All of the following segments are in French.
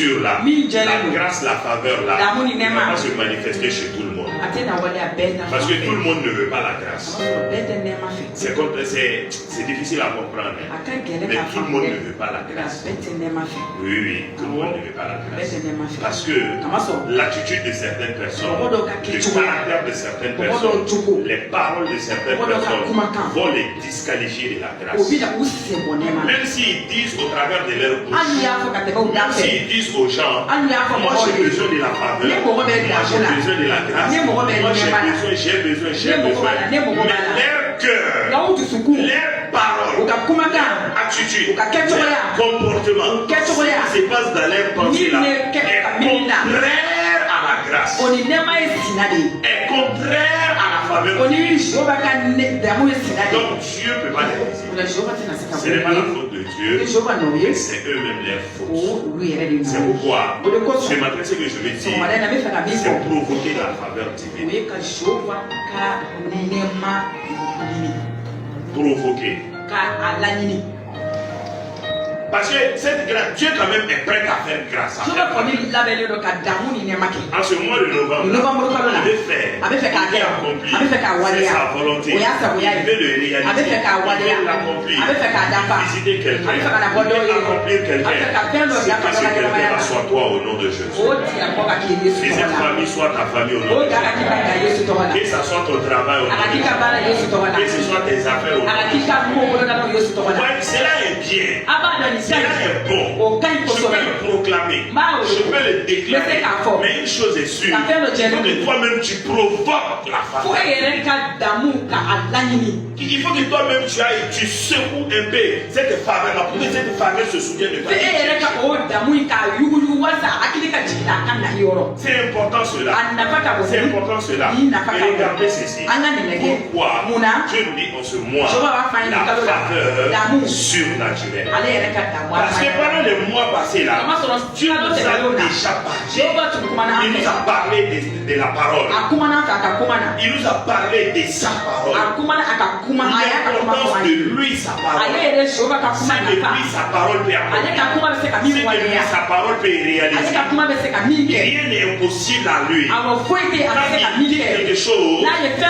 sur la grâce, la faveur là, ne va pas se manifester chez tout le monde. Parce que tout le monde ne veut pas la grâce. C'est difficile à comprendre. Mais tout le monde ne veut pas la grâce. Oui, tout le monde ne veut pas la grâce. Parce que l'attitude de certaines personnes, le caractère de certaines personnes, les paroles de certaines personnes vont les disqualifier de la grâce. Même s'ils disent au travers de leur bouche, même s'ils disent aux gens, moi j'ai besoin de la faveur, moi j'ai besoin de la grâce, moi j'ai besoin, mais leur cœur, leurs paroles, leur attitude, leur comportement, ce qui se passe dans leur pensée là, est contraire à la grâce, est contraire à la faveur. Donc Dieu ne peut pas les résister. Ce n'est pas la faute de Dieu, mais c'est eux-mêmes leur faute. C'est pourquoi ce matin, ce que je veux dire, c'est provoquer la faveur divine. Provoquer. Parce que cette grâce, Dieu quand même est prêt à faire grâce. En ce mois de novembre, il veut faire, il veut accomplir, c'est sa volonté, il veut le réaliser, il veut l'accomplir, visiter quelqu'un, il veut accomplir quelqu'un. C'est que ce quelqu'un soit toi au nom de Jésus. Que cette famille soit ta famille au nom de Jésus. Que ce soit ton travail au nom de Jésus. Que ce soit tes affaires au nom de Jésus. Cela est bien. Cela est bon. Je peux le proclamer. Je peux le déclarer. Mais une chose est sûre. Il faut que toi-même tu provoques la faveur. Il faut que toi-même tu ailles, tu secoues un peu cette faveur-là pour que cette faveur se souvienne de toi. C'est important cela. C'est important cela. Et regardez ceci. Pourquoi Dieu nous dit en ce mois la faveur surnaturelle? Parce que pendant les mois passés là, Dieu nous a déjà parlé. Il nous a parlé de la parole. Il nous a parlé de sa parole. L'importance de lui, sa parole. C'est de lui, sa parole peut accomplir. C'est de lui, sa parole peut réaliser. Rien n'est impossible à lui. Quand il dit quelque chose,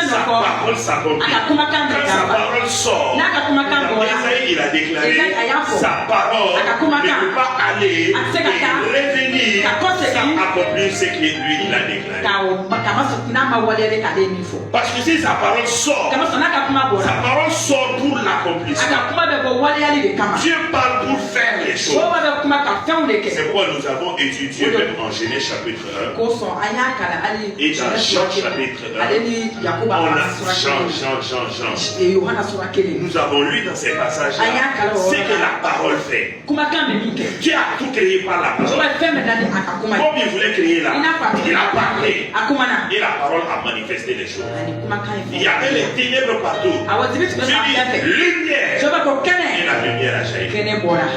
sa parole s'accomplit. Quand sa parole sort, il a déclaré, sa parole ne peut pas aller et revenir sans accomplir ce que lui il a déclaré. Parce que si sa parole sort pour l'accomplissement. Dieu parle pour faire les choses. C'est pourquoi nous avons étudié même en Genèse chapitre 1 et dans Jean chapitre 1. On a Jean. Nous avons lu dans ces passages ce que la parole fait. Dieu a tout créé par la parole. Comme il voulait créer là, il a parlé. Et la parole a manifesté les choses. Il y avait les ténèbres partout. Dieu dit lumière. Et la lumière a jailli.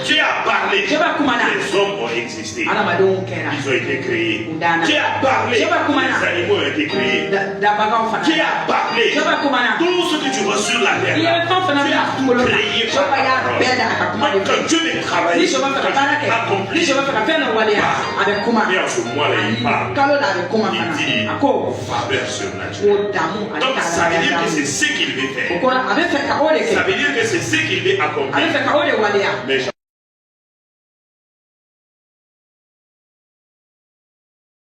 Dieu a parlé. Les hommes ont existé. Ils ont été créés. Dieu a parlé. Les animaux ont été créés. Dieu a parlé. Tout ce que tu vois sur la terre, Dieu a créé par la parole. Quand Dieu veut travailler, accomplir, mais en ce mois-là, il parle. Il dit faveur surnaturelle. Donc ça veut dire que c'est ce qu'il veut faire. Ça veut dire que c'est ce qu'il veut accomplir. Mais